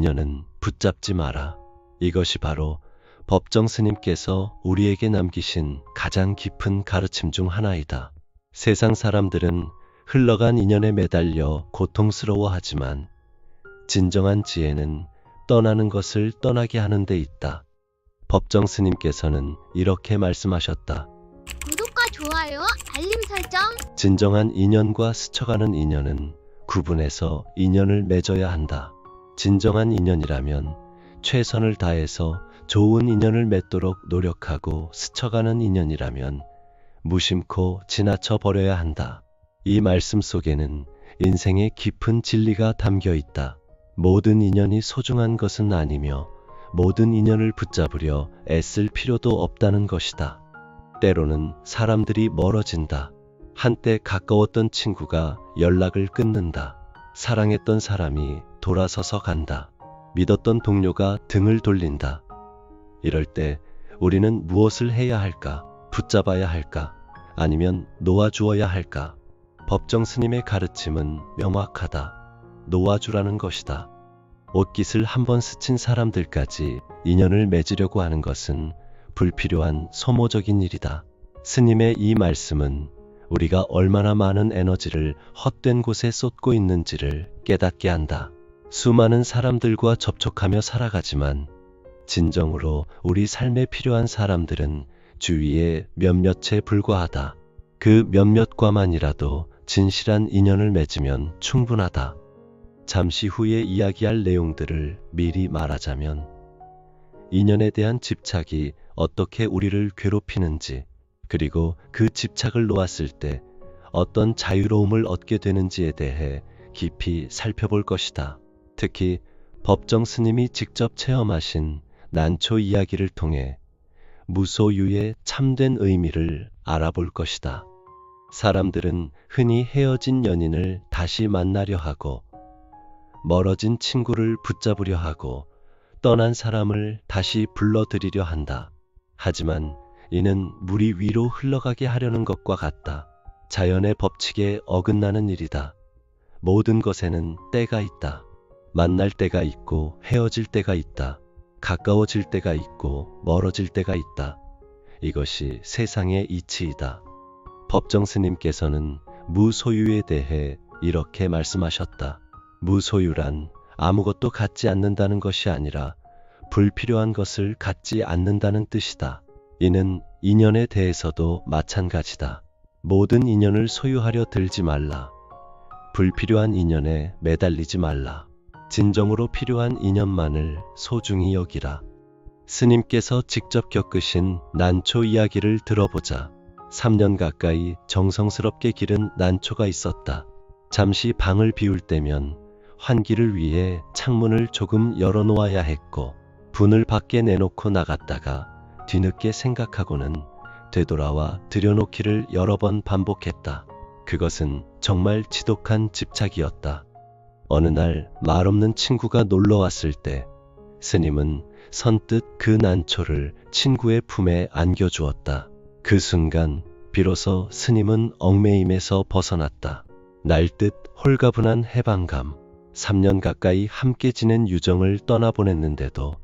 인연은 붙잡지 마라. 이것이 바로 법정 스님께서 우리에게 남기신 가장 깊은 가르침 중 하나이다. 세상 사람들은 흘러간 인연에 매달려 고통스러워하지만 진정한 지혜는 떠나는 것을 떠나게 하는 데 있다. 법정 스님께서는 이렇게 말씀하셨다. 구독과 좋아요, 알림 설정. 진정한 인연과 스쳐가는 인연은 구분해서 인연을 맺어야 한다. 진정한 인연이라면 최선을 다해서 좋은 인연을 맺도록 노력하고, 스쳐가는 인연이라면 무심코 지나쳐 버려야 한다. 이 말씀 속에는 인생의 깊은 진리가 담겨 있다. 모든 인연이 소중한 것은 아니며 모든 인연을 붙잡으려 애쓸 필요도 없다는 것이다. 때로는 사람들이 멀어진다. 한때 가까웠던 친구가 연락을 끊는다. 사랑했던 사람이 돌아서서 간다. 믿었던 동료가 등을 돌린다. 이럴 때 우리는 무엇을 해야 할까? 붙잡아야 할까? 아니면 놓아주어야 할까? 법정 스님의 가르침은 명확하다. 놓아주라는 것이다. 옷깃을 한번 스친 사람들까지 인연을 맺으려고 하는 것은 불필요한 소모적인 일이다. 스님의 이 말씀은 우리가 얼마나 많은 에너지를 헛된 곳에 쏟고 있는지를 깨닫게 한다. 수많은 사람들과 접촉하며 살아가지만 진정으로 우리 삶에 필요한 사람들은 주위에 몇몇에 불과하다. 그 몇몇과만이라도 진실한 인연을 맺으면 충분하다. 잠시 후에 이야기할 내용들을 미리 말하자면, 인연에 대한 집착이 어떻게 우리를 괴롭히는지, 그리고 그 집착을 놓았을 때 어떤 자유로움을 얻게 되는지에 대해 깊이 살펴볼 것이다. 특히 법정 스님이 직접 체험하신 난초 이야기를 통해 무소유의 참된 의미를 알아볼 것이다. 사람들은 흔히 헤어진 연인을 다시 만나려 하고, 멀어진 친구를 붙잡으려 하고, 떠난 사람을 다시 불러들이려 한다. 하지만 이는 물이 위로 흘러가게 하려는 것과 같다. 자연의 법칙에 어긋나는 일이다. 모든 것에는 때가 있다. 만날 때가 있고 헤어질 때가 있다. 가까워질 때가 있고 멀어질 때가 있다. 이것이 세상의 이치이다. 법정 스님께서는 무소유에 대해 이렇게 말씀하셨다. 무소유란 아무것도 갖지 않는다는 것이 아니라 불필요한 것을 갖지 않는다는 뜻이다. 이는 인연에 대해서도 마찬가지다. 모든 인연을 소유하려 들지 말라. 불필요한 인연에 매달리지 말라. 진정으로 필요한 인연만을 소중히 여기라. 스님께서 직접 겪으신 난초 이야기를 들어보자. 3년 가까이 정성스럽게 기른 난초가 있었다. 잠시 방을 비울 때면 환기를 위해 창문을 조금 열어놓아야 했고, 분을 밖에 내놓고 나갔다가 뒤늦게 생각하고는 되돌아와 들여놓기를 여러 번 반복했다. 그것은 정말 지독한 집착이었다. 어느 날 말없는 친구가 놀러왔을 때 스님은 선뜻 그 난초를 친구의 품에 안겨주었다. 그 순간 비로소 스님은 얽매임에서 벗어났다. 날듯 홀가분한 해방감, 3년 가까이 함께 지낸 유정을 떠나보냈는데도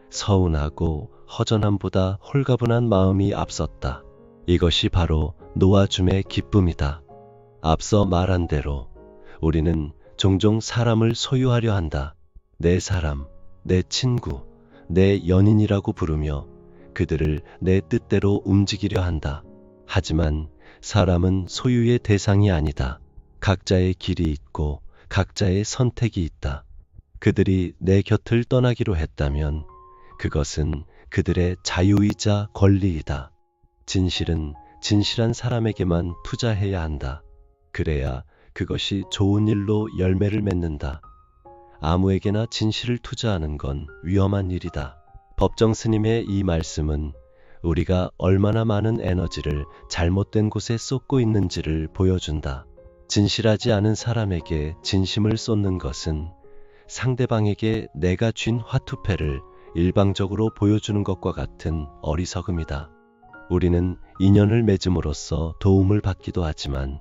서운하고 허전함보다 홀가분한 마음이 앞섰다. 이것이 바로 놓아줌의 기쁨이다. 앞서 말한 대로 우리는 종종 사람을 소유하려 한다. 내 사람, 내 친구, 내 연인이라고 부르며 그들을 내 뜻대로 움직이려 한다. 하지만 사람은 소유의 대상이 아니다. 각자의 길이 있고 각자의 선택이 있다. 그들이 내 곁을 떠나기로 했다면 그것은 그들의 자유이자 권리이다. 진실은 진실한 사람에게만 투자해야 한다. 그래야 그것이 좋은 일로 열매를 맺는다. 아무에게나 진실을 투자하는 건 위험한 일이다. 법정 스님의 이 말씀은 우리가 얼마나 많은 에너지를 잘못된 곳에 쏟고 있는지를 보여준다. 진실하지 않은 사람에게 진심을 쏟는 것은 상대방에게 내가 쥔 화투패를 일방적으로 보여주는 것과 같은 어리석음이다. 우리는 인연을 맺음으로써 도움을 받기도 하지만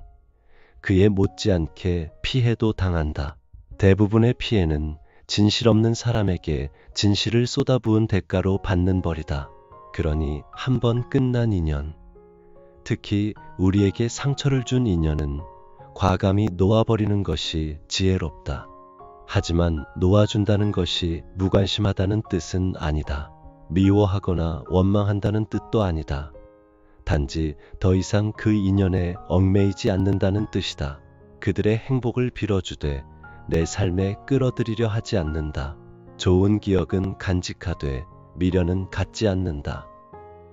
그에 못지않게 피해도 당한다. 대부분의 피해는 진실 없는 사람에게 진실을 쏟아부은 대가로 받는 벌이다. 그러니 한번 끝난 인연, 특히 우리에게 상처를 준 인연은 과감히 놓아버리는 것이 지혜롭다. 하지만 놓아준다는 것이 무관심하다는 뜻은 아니다. 미워하거나 원망한다는 뜻도 아니다. 단지 더 이상 그 인연에 얽매이지 않는다는 뜻이다. 그들의 행복을 빌어주되 내 삶에 끌어들이려 하지 않는다. 좋은 기억은 간직하되 미련은 갖지 않는다.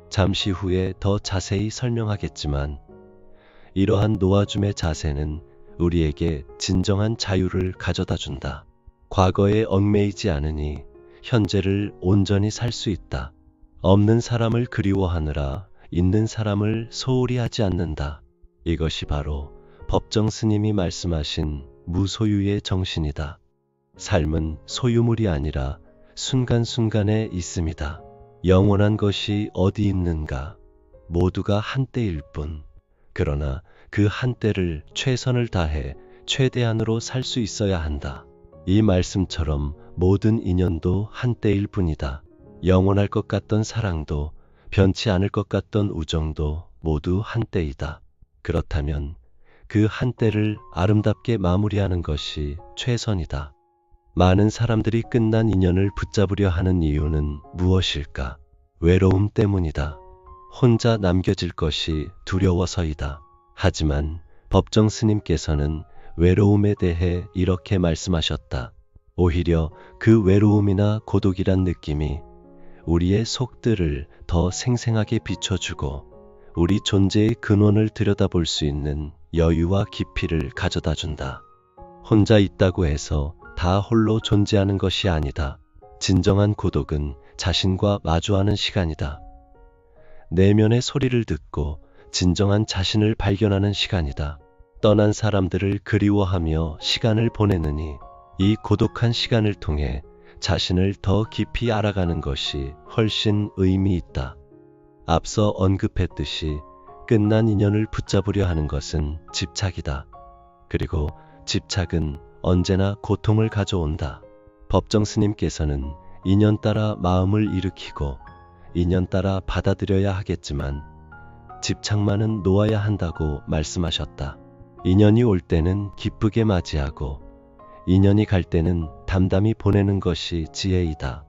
잠시 후에 더 자세히 설명하겠지만 이러한 놓아줌의 자세는 우리에게 진정한 자유를 가져다 준다. 과거에 얽매이지 않으니 현재를 온전히 살 수 있다. 없는 사람을 그리워하느라 있는 사람을 소홀히 하지 않는다. 이것이 바로 법정 스님이 말씀하신 무소유의 정신이다. 삶은 소유물이 아니라 순간순간에 있음이다. 영원한 것이 어디 있는가? 모두가 한때일 뿐. 그러나 그 한때를 최선을 다해 최대한으로 살 수 있어야 한다. 이 말씀처럼 모든 인연도 한때일 뿐이다. 영원할 것 같던 사랑도 변치 않을 것 같던 우정도 모두 한때이다. 그렇다면 그 한때를 아름답게 마무리하는 것이 최선이다. 많은 사람들이 끝난 인연을 붙잡으려 하는 이유는 무엇일까? 외로움 때문이다. 혼자 남겨질 것이 두려워서이다. 하지만 법정 스님께서는 외로움에 대해 이렇게 말씀하셨다. 오히려 그 외로움이나 고독이란 느낌이 우리의 속들을 더 생생하게 비춰주고 우리 존재의 근원을 들여다볼 수 있는 여유와 깊이를 가져다 준다. 혼자 있다고 해서 다 홀로 존재하는 것이 아니다. 진정한 고독은 자신과 마주하는 시간이다. 내면의 소리를 듣고 진정한 자신을 발견하는 시간이다. 떠난 사람들을 그리워하며 시간을 보내느니 이 고독한 시간을 통해 자신을 더 깊이 알아가는 것이 훨씬 의미 있다. 앞서 언급했듯이 끝난 인연을 붙잡으려 하는 것은 집착이다. 그리고 집착은 언제나 고통을 가져온다. 법정 스님께서는 인연 따라 마음을 일으키고 인연 따라 받아들여야 하겠지만 집착만은 놓아야 한다고 말씀하셨다. 인연이 올 때는 기쁘게 맞이하고 인연이 갈 때는 담담히 보내는 것이 지혜이다.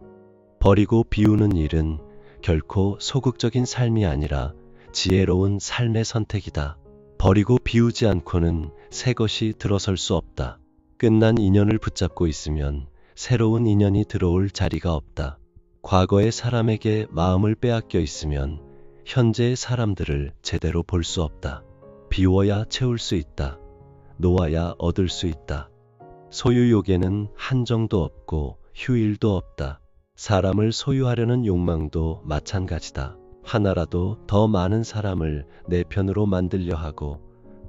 버리고 비우는 일은 결코 소극적인 삶이 아니라 지혜로운 삶의 선택이다. 버리고 비우지 않고는 새 것이 들어설 수 없다. 끝난 인연을 붙잡고 있으면 새로운 인연이 들어올 자리가 없다. 과거의 사람에게 마음을 빼앗겨 있으면 현재의 사람들을 제대로 볼 수 없다. 비워야 채울 수 있다. 놓아야 얻을 수 있다. 소유욕에는 한정도 없고 휴일도 없다. 사람을 소유하려는 욕망도 마찬가지다. 하나라도 더 많은 사람을 내 편으로 만들려 하고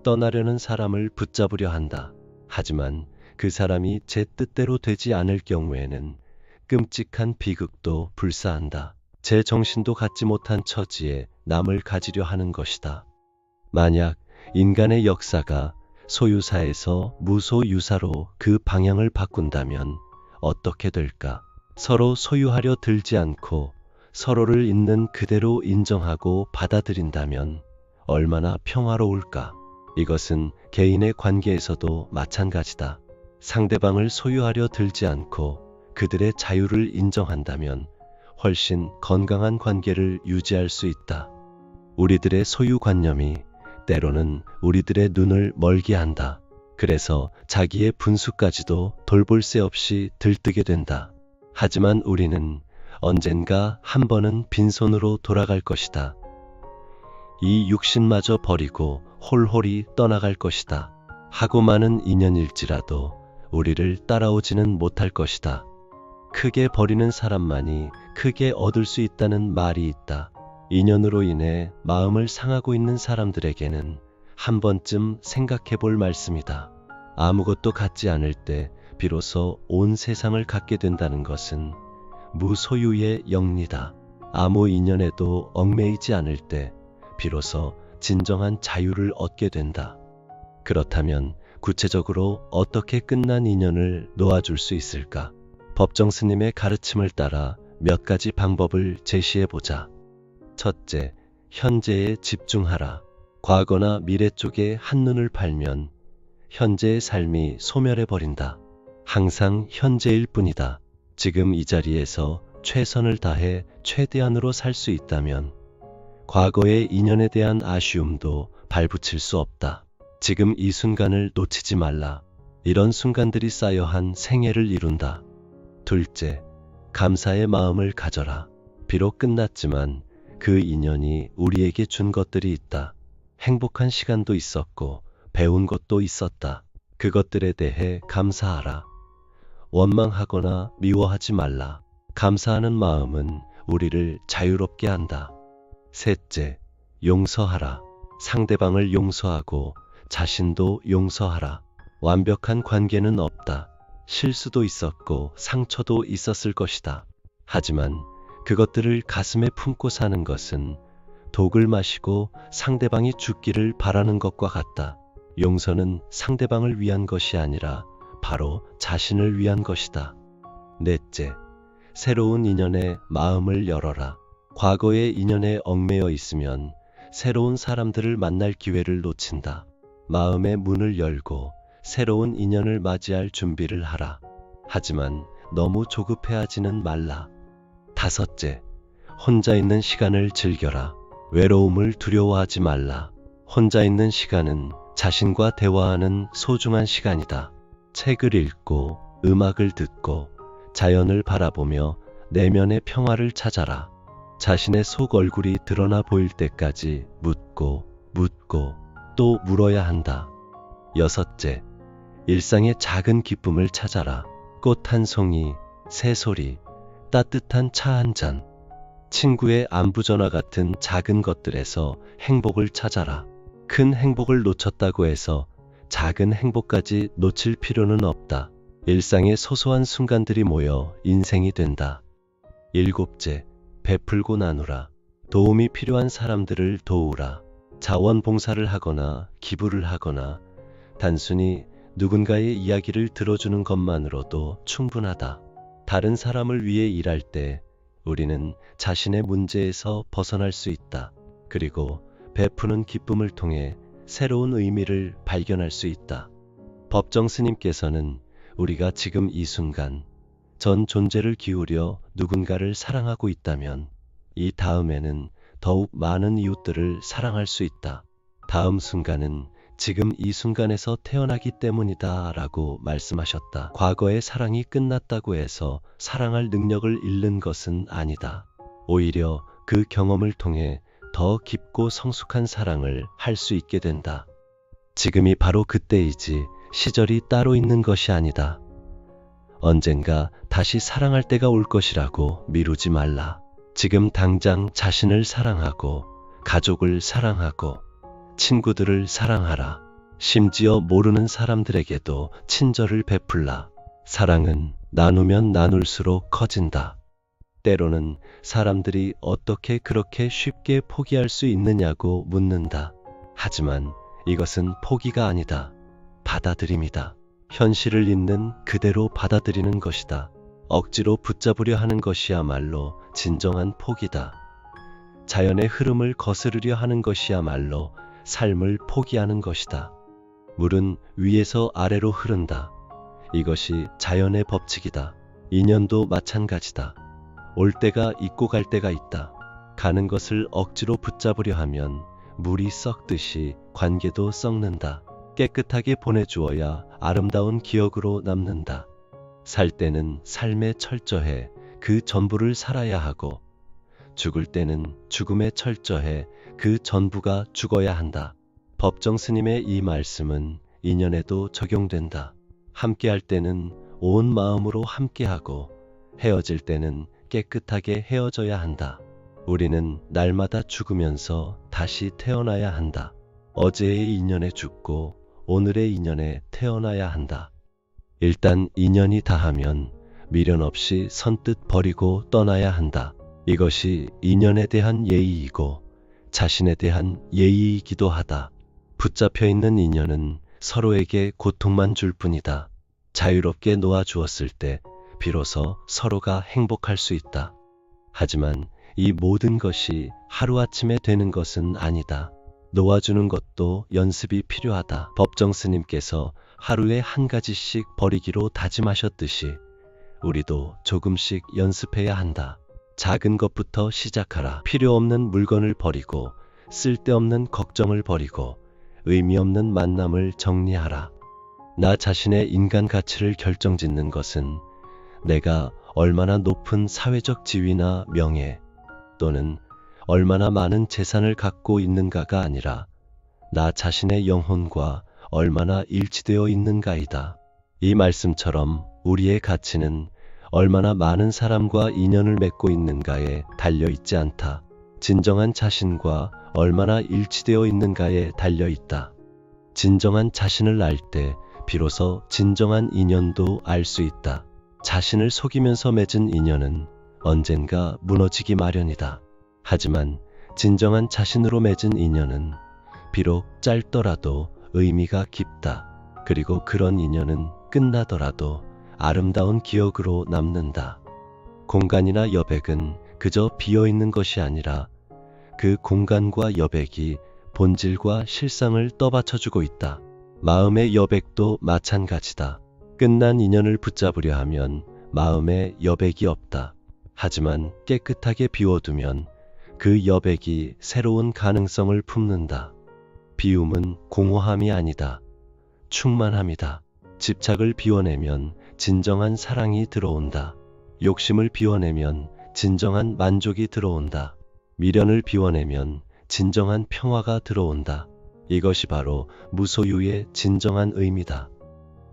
떠나려는 사람을 붙잡으려 한다. 하지만 그 사람이 제 뜻대로 되지 않을 경우에는 끔찍한 비극도 불사한다. 제 정신도 갖지 못한 처지에 남을 가지려 하는 것이다. 만약 인간의 역사가 소유사에서 무소유사로 그 방향을 바꾼다면 어떻게 될까? 서로 소유하려 들지 않고 서로를 있는 그대로 인정하고 받아들인다면 얼마나 평화로울까? 이것은 개인의 관계에서도 마찬가지다. 상대방을 소유하려 들지 않고 그들의 자유를 인정한다면 훨씬 건강한 관계를 유지할 수 있다. 우리들의 소유관념이 때로는 우리들의 눈을 멀게 한다. 그래서 자기의 분수까지도 돌볼 새 없이 들뜨게 된다. 하지만 우리는 언젠가 한 번은 빈손으로 돌아갈 것이다. 이 육신마저 버리고 홀홀히 떠나갈 것이다. 하고 많은 인연일지라도 우리를 따라오지는 못할 것이다. 크게 버리는 사람만이 크게 얻을 수 있다는 말이 있다. 인연으로 인해 마음을 상하고 있는 사람들에게는 한 번쯤 생각해 볼 말씀이다. 아무것도 갖지 않을 때 비로소 온 세상을 갖게 된다는 것은 무소유의 영리다. 아무 인연에도 얽매이지 않을 때 비로소 진정한 자유를 얻게 된다. 그렇다면 구체적으로 어떻게 끝난 인연을 놓아줄 수 있을까? 법정 스님의 가르침을 따라 몇 가지 방법을 제시해 보자. 첫째, 현재에 집중하라. 과거나 미래 쪽에 한눈을 팔면 현재의 삶이 소멸해 버린다. 항상 현재일 뿐이다. 지금 이 자리에서 최선을 다해 최대한으로 살 수 있다면 과거의 인연에 대한 아쉬움도 발붙일 수 없다. 지금 이 순간을 놓치지 말라. 이런 순간들이 쌓여 한 생애를 이룬다. 둘째, 감사의 마음을 가져라. 비록 끝났지만 그 인연이 우리에게 준 것들이 있다. 행복한 시간도 있었고 배운 것도 있었다. 그것들에 대해 감사하라. 원망하거나 미워하지 말라. 감사하는 마음은 우리를 자유롭게 한다. 셋째, 용서하라. 상대방을 용서하고 자신도 용서하라. 완벽한 관계는 없다. 실수도 있었고 상처도 있었을 것이다. 하지만 그것들을 가슴에 품고 사는 것은 독을 마시고 상대방이 죽기를 바라는 것과 같다. 용서는 상대방을 위한 것이 아니라 바로 자신을 위한 것이다. 넷째, 새로운 인연에 마음을 열어라. 과거의 인연에 얽매여 있으면 새로운 사람들을 만날 기회를 놓친다. 마음의 문을 열고 새로운 인연을 맞이할 준비를 하라. 하지만 너무 조급해하지는 말라. 다섯째, 혼자 있는 시간을 즐겨라. 외로움을 두려워하지 말라. 혼자 있는 시간은 자신과 대화하는 소중한 시간이다. 책을 읽고 음악을 듣고 자연을 바라보며 내면의 평화를 찾아라. 자신의 속 얼굴이 드러나 보일 때까지 묻고 또 물어야 한다. 여섯째, 일상의 작은 기쁨을 찾아라. 꽃 한 송이, 새소리, 따뜻한 차 한 잔, 친구의 안부 전화 같은 작은 것들에서 행복을 찾아라. 큰 행복을 놓쳤다고 해서 작은 행복까지 놓칠 필요는 없다. 일상의 소소한 순간들이 모여 인생이 된다. 일곱째, 베풀고 나누라. 도움이 필요한 사람들을 도우라. 자원봉사를 하거나 기부를 하거나 단순히 누군가의 이야기를 들어주는 것만으로도 충분하다. 다른 사람을 위해 일할 때 우리는 자신의 문제에서 벗어날 수 있다. 그리고 베푸는 기쁨을 통해 새로운 의미를 발견할 수 있다. 법정 스님께서는 우리가 지금 이 순간 전 존재를 기울여 누군가를 사랑하고 있다면 이 다음에는 더욱 많은 이웃들을 사랑할 수 있다. 다음 순간은 지금 이 순간에서 태어나기 때문이다 라고 말씀하셨다. 과거의 사랑이 끝났다고 해서 사랑할 능력을 잃는 것은 아니다. 오히려 그 경험을 통해 더 깊고 성숙한 사랑을 할 수 있게 된다. 지금이 바로 그때이지 시절이 따로 있는 것이 아니다. 언젠가 다시 사랑할 때가 올 것이라고 미루지 말라. 지금 당장 자신을 사랑하고 가족을 사랑하고 친구들을 사랑하라. 심지어 모르는 사람들에게도 친절을 베풀라. 사랑은 나누면 나눌수록 커진다. 때로는 사람들이 어떻게 그렇게 쉽게 포기할 수 있느냐고 묻는다. 하지만 이것은 포기가 아니다. 받아들임이다. 현실을 있는 그대로 받아들이는 것이다. 억지로 붙잡으려 하는 것이야말로 진정한 포기다. 자연의 흐름을 거스르려 하는 것이야말로 삶을 포기하는 것이다. 물은 위에서 아래로 흐른다. 이것이 자연의 법칙이다. 인연도 마찬가지다. 올 때가 있고 갈 때가 있다. 가는 것을 억지로 붙잡으려 하면 물이 썩듯이 관계도 썩는다. 깨끗하게 보내주어야 아름다운 기억으로 남는다. 살 때는 삶에 철저해 그 전부를 살아야 하고 죽을 때는 죽음에 철저해 그 전부가 죽어야 한다. 법정 스님의 이 말씀은 인연에도 적용된다. 함께할 때는 온 마음으로 함께하고 헤어질 때는 깨끗하게 헤어져야 한다. 우리는 날마다 죽으면서 다시 태어나야 한다. 어제의 인연에 죽고 오늘의 인연에 태어나야 한다. 일단 인연이 다하면 미련 없이 선뜻 버리고 떠나야 한다. 이것이 인연에 대한 예의이고 자신에 대한 예의이기도 하다. 붙잡혀 있는 인연은 서로에게 고통만 줄 뿐이다. 자유롭게 놓아주었을 때 비로소 서로가 행복할 수 있다. 하지만 이 모든 것이 하루아침에 되는 것은 아니다. 놓아주는 것도 연습이 필요하다. 법정 스님께서 하루에 한 가지씩 버리기로 다짐하셨듯이 우리도 조금씩 연습해야 한다. 작은 것부터 시작하라. 필요 없는 물건을 버리고 쓸데없는 걱정을 버리고 의미 없는 만남을 정리하라. 나 자신의 인간 가치를 결정짓는 것은 내가 얼마나 높은 사회적 지위나 명예 또는 얼마나 많은 재산을 갖고 있는가가 아니라 나 자신의 영혼과 얼마나 일치되어 있는가이다. 이 말씀처럼 우리의 가치는 얼마나 많은 사람과 인연을 맺고 있는가에 달려있지 않다. 진정한 자신과 얼마나 일치되어 있는가에 달려있다. 진정한 자신을 알 때 비로소 진정한 인연도 알 수 있다. 자신을 속이면서 맺은 인연은 언젠가 무너지기 마련이다. 하지만 진정한 자신으로 맺은 인연은 비록 짧더라도 의미가 깊다. 그리고 그런 인연은 끝나더라도 아름다운 기억으로 남는다. 공간이나 여백은 그저 비어있는 것이 아니라 그 공간과 여백이 본질과 실상을 떠받쳐주고 있다. 마음의 여백도 마찬가지다. 끝난 인연을 붙잡으려 하면 마음에 여백이 없다. 하지만 깨끗하게 비워두면 그 여백이 새로운 가능성을 품는다. 비움은 공허함이 아니다. 충만함이다. 집착을 비워내면 진정한 사랑이 들어온다. 욕심을 비워내면 진정한 만족이 들어온다. 미련을 비워내면 진정한 평화가 들어온다. 이것이 바로 무소유의 진정한 의미다.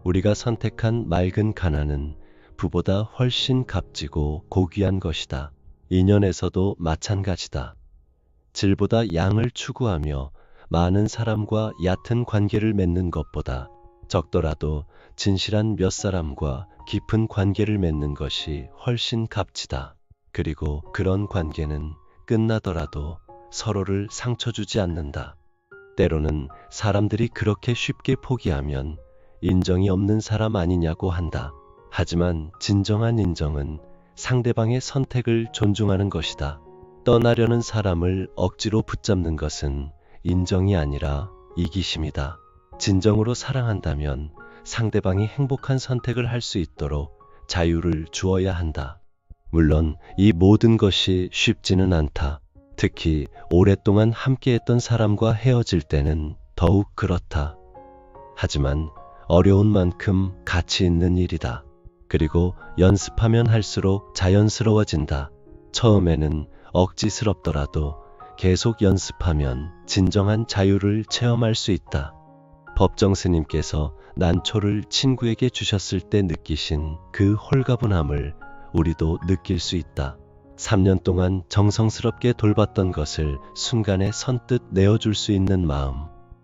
우리가 선택한 맑은 가난은 부보다 훨씬 값지고 고귀한 것이다. 인연에서도 마찬가지다. 질보다 양을 추구하며 많은 사람과 얕은 관계를 맺는 것보다 적더라도 진실한 몇 사람과 깊은 관계를 맺는 것이 훨씬 값지다. 그리고 그런 관계는 끝나더라도 서로를 상처 주지 않는다. 때로는 사람들이 그렇게 쉽게 포기하면 인정이 없는 사람 아니냐고 한다. 하지만 진정한 인정은 상대방의 선택을 존중하는 것이다. 떠나려는 사람을 억지로 붙잡는 것은 인정이 아니라 이기심이다. 진정으로 사랑한다면 상대방이 행복한 선택을 할 수 있도록 자유를 주어야 한다. 물론 이 모든 것이 쉽지는 않다. 특히 오랫동안 함께했던 사람과 헤어질 때는 더욱 그렇다. 하지만 어려운 만큼 가치 있는 일이다. 그리고 연습하면 할수록 자연스러워진다. 처음에는 억지스럽더라도 계속 연습하면 진정한 자유를 체험할 수 있다. 법정 스님께서 난초를 친구에게 주셨을 때 느끼신 그 홀가분함을 우리도 느낄 수 있다. 3년 동안 정성스럽게 돌봤던 것을 순간에 선뜻 내어줄 수 있는 마음.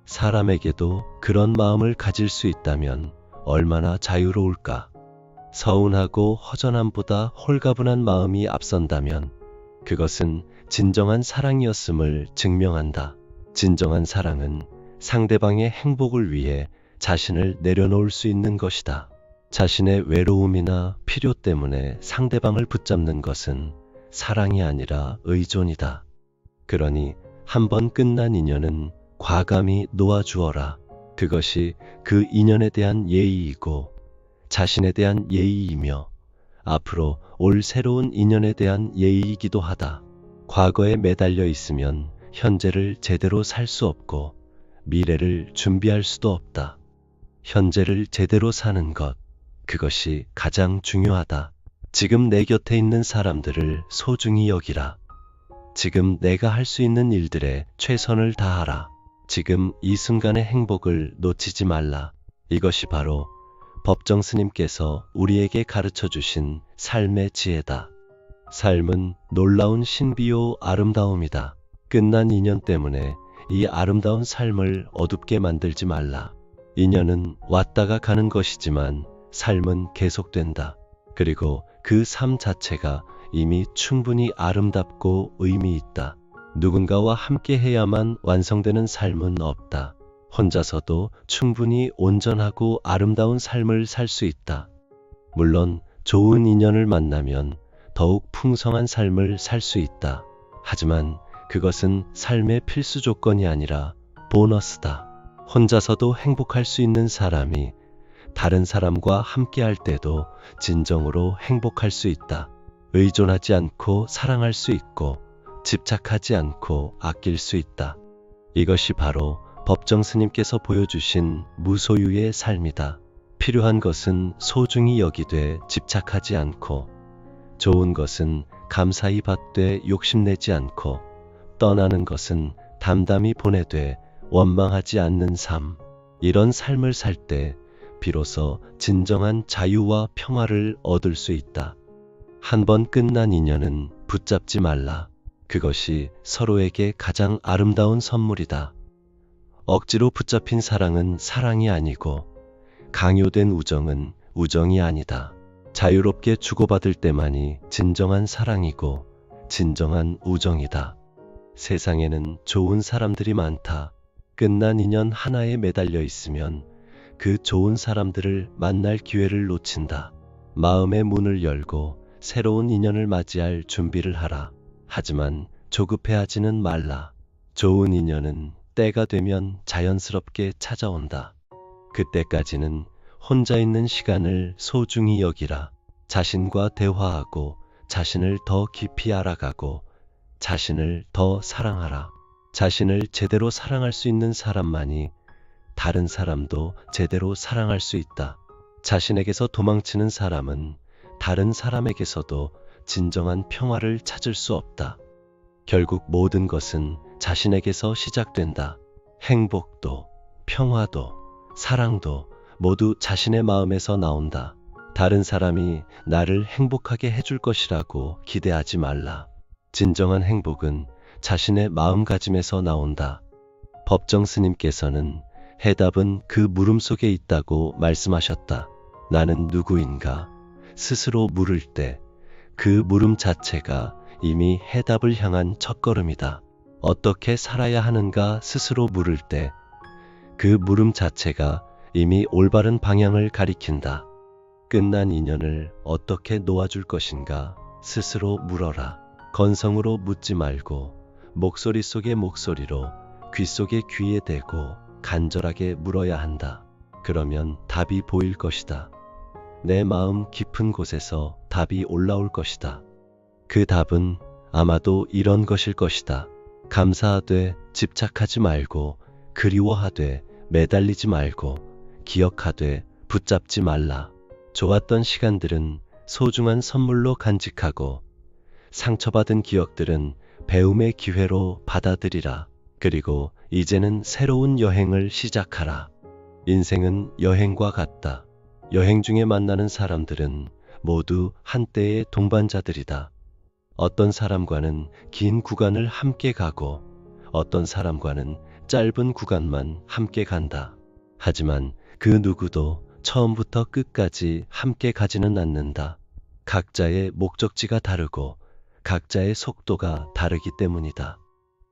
사람에게도 그런 마음을 가질 수 있다면 얼마나 자유로울까. 서운하고 허전함보다 홀가분한 마음이 앞선다면 그것은 진정한 사랑이었음을 증명한다. 진정한 사랑은 상대방의 행복을 위해 자신을 내려놓을 수 있는 것이다. 자신의 외로움이나 필요 때문에 상대방을 붙잡는 것은 사랑이 아니라 의존이다. 그러니 한번 끝난 인연은 과감히 놓아주어라. 그것이 그 인연에 대한 예의이고 자신에 대한 예의이며 앞으로 올 새로운 인연에 대한 예의이기도 하다. 과거에 매달려 있으면 현재를 제대로 살 수 없고 미래를 준비할 수도 없다. 현재를 제대로 사는 것, 그것이 가장 중요하다. 지금 내 곁에 있는 사람들을 소중히 여기라. 지금 내가 할 수 있는 일들에 최선을 다하라. 지금 이 순간의 행복을 놓치지 말라. 이것이 바로 법정 스님께서 우리에게 가르쳐 주신 삶의 지혜다. 삶은 놀라운 신비요 아름다움이다. 끝난 인연 때문에 이 아름다운 삶을 어둡게 만들지 말라. 인연은 왔다가 가는 것이지만 삶은 계속된다. 그리고 그 삶 자체가 이미 충분히 아름답고 의미 있다. 누군가와 함께 해야만 완성되는 삶은 없다. 혼자서도 충분히 온전하고 아름다운 삶을 살 수 있다. 물론 좋은 인연을 만나면 더욱 풍성한 삶을 살 수 있다. 하지만 그것은 삶의 필수 조건이 아니라 보너스다. 혼자서도 행복할 수 있는 사람이 다른 사람과 함께할 때도 진정으로 행복할 수 있다. 의존하지 않고 사랑할 수 있고 집착하지 않고 아낄 수 있다. 이것이 바로 법정 스님께서 보여주신 무소유의 삶이다. 필요한 것은 소중히 여기되 집착하지 않고, 좋은 것은 감사히 받되 욕심내지 않고, 떠나는 것은 담담히 보내되 원망하지 않는 삶. 이런 삶을 살 때 비로소 진정한 자유와 평화를 얻을 수 있다. 한 번 끝난 인연은 붙잡지 말라. 그것이 서로에게 가장 아름다운 선물이다. 억지로 붙잡힌 사랑은 사랑이 아니고, 강요된 우정은 우정이 아니다. 자유롭게 주고받을 때만이 진정한 사랑이고 진정한 우정이다. 세상에는 좋은 사람들이 많다. 끝난 인연 하나에 매달려 있으면 그 좋은 사람들을 만날 기회를 놓친다. 마음의 문을 열고 새로운 인연을 맞이할 준비를 하라. 하지만 조급해하지는 말라. 좋은 인연은 때가 되면 자연스럽게 찾아온다. 그때까지는 혼자 있는 시간을 소중히 여기라. 자신과 대화하고 자신을 더 깊이 알아가고 자신을 더 사랑하라. 자신을 제대로 사랑할 수 있는 사람만이 다른 사람도 제대로 사랑할 수 있다. 자신에게서 도망치는 사람은 다른 사람에게서도 진정한 평화를 찾을 수 없다. 결국 모든 것은 자신에게서 시작된다. 행복도, 평화도, 사랑도 모두 자신의 마음에서 나온다. 다른 사람이 나를 행복하게 해줄 것이라고 기대하지 말라. 진정한 행복은 자신의 마음가짐에서 나온다. 법정 스님께서는 해답은 그 물음 속에 있다고 말씀하셨다. 나는 누구인가? 스스로 물을 때 그 물음 자체가 이미 해답을 향한 첫걸음이다. 어떻게 살아야 하는가 스스로 물을 때 그 물음 자체가 이미 올바른 방향을 가리킨다. 끝난 인연을 어떻게 놓아줄 것인가 스스로 물어라. 건성으로 묻지 말고 목소리 속의 목소리로, 귀 속의 귀에 대고 간절하게 물어야 한다. 그러면 답이 보일 것이다. 내 마음 깊은 곳에서 답이 올라올 것이다. 그 답은 아마도 이런 것일 것이다. 감사하되 집착하지 말고, 그리워하되 매달리지 말고, 기억하되 붙잡지 말라. 좋았던 시간들은 소중한 선물로 간직하고, 상처받은 기억들은 배움의 기회로 받아들이라. 그리고 이제는 새로운 여행을 시작하라. 인생은 여행과 같다. 여행 중에 만나는 사람들은 모두 한때의 동반자들이다. 어떤 사람과는 긴 구간을 함께 가고 어떤 사람과는 짧은 구간만 함께 간다. 하지만 그 누구도 처음부터 끝까지 함께 가지는 않는다. 각자의 목적지가 다르고 각자의 속도가 다르기 때문이다.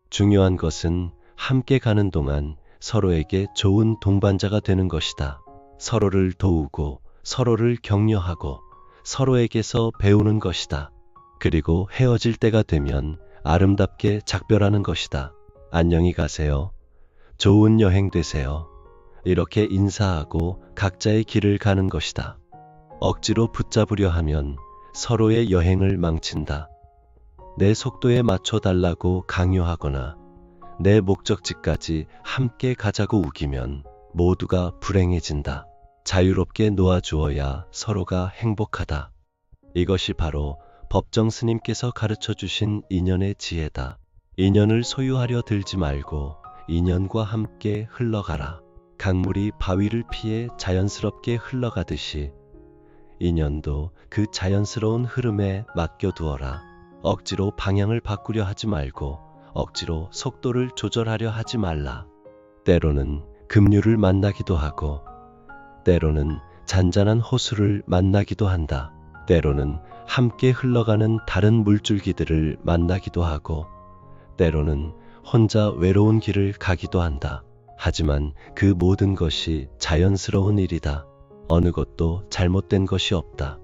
중요한 것은 함께 가는 동안 서로에게 좋은 동반자가 되는 것이다. 서로를 도우고 서로를 격려하고 서로에게서 배우는 것이다. 그리고 헤어질 때가 되면 아름답게 작별하는 것이다. 안녕히 가세요. 좋은 여행 되세요. 이렇게 인사하고 각자의 길을 가는 것이다. 억지로 붙잡으려 하면 서로의 여행을 망친다. 내 속도에 맞춰달라고 강요하거나 내 목적지까지 함께 가자고 우기면 모두가 불행해진다. 자유롭게 놓아주어야 서로가 행복하다. 이것이 바로 법정 스님께서 가르쳐 주신 인연의 지혜다. 인연을 소유하려 들지 말고 인연과 함께 흘러가라. 강물이 바위를 피해 자연스럽게 흘러가듯이 인연도 그 자연스러운 흐름에 맡겨두어라. 억지로 방향을 바꾸려 하지 말고 억지로 속도를 조절하려 하지 말라. 때로는 급류를 만나기도 하고 때로는 잔잔한 호수를 만나기도 한다. 때로는 함께 흘러가는 다른 물줄기들을 만나기도 하고 때로는 혼자 외로운 길을 가기도 한다. 하지만 그 모든 것이 자연스러운 일이다. 어느 것도 잘못된 것이 없다.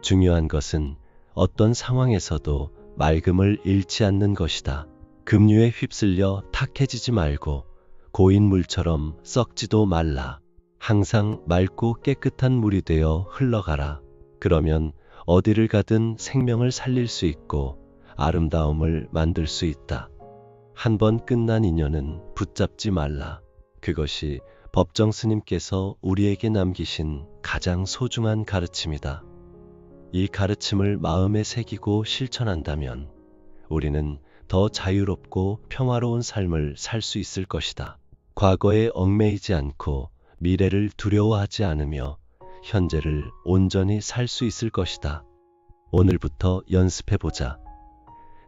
중요한 것은 어떤 상황에서도 맑음을 잃지 않는 것이다. 급류에 휩쓸려 탁해지지 말고 고인 물처럼 썩지도 말라. 항상 맑고 깨끗한 물이 되어 흘러가라. 그러면 어디를 가든 생명을 살릴 수 있고 아름다움을 만들 수 있다. 한 번 끝난 인연은 붙잡지 말라. 그것이 법정 스님께서 우리에게 남기신 가장 소중한 가르침이다. 이 가르침을 마음에 새기고 실천한다면 우리는 더 자유롭고 평화로운 삶을 살 수 있을 것이다. 과거에 얽매이지 않고 미래를 두려워하지 않으며 현재를 온전히 살 수 있을 것이다. 오늘부터 연습해보자.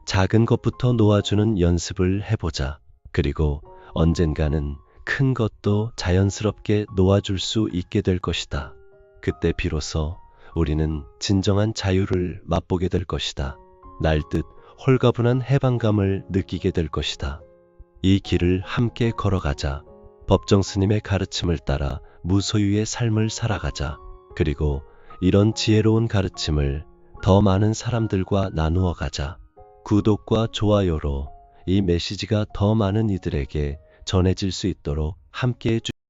작은 것부터 놓아주는 연습을 해보자. 그리고 언젠가는 큰 것도 자연스럽게 놓아줄 수 있게 될 것이다. 그때 비로소 우리는 진정한 자유를 맛보게 될 것이다. 날듯 홀가분한 해방감을 느끼게 될 것이다. 이 길을 함께 걸어가자. 법정 스님의 가르침을 따라 무소유의 삶을 살아가자. 그리고 이런 지혜로운 가르침을 더 많은 사람들과 나누어 가자. 구독과 좋아요로 이 메시지가 더 많은 이들에게 전해질 수 있도록 함께 해주시기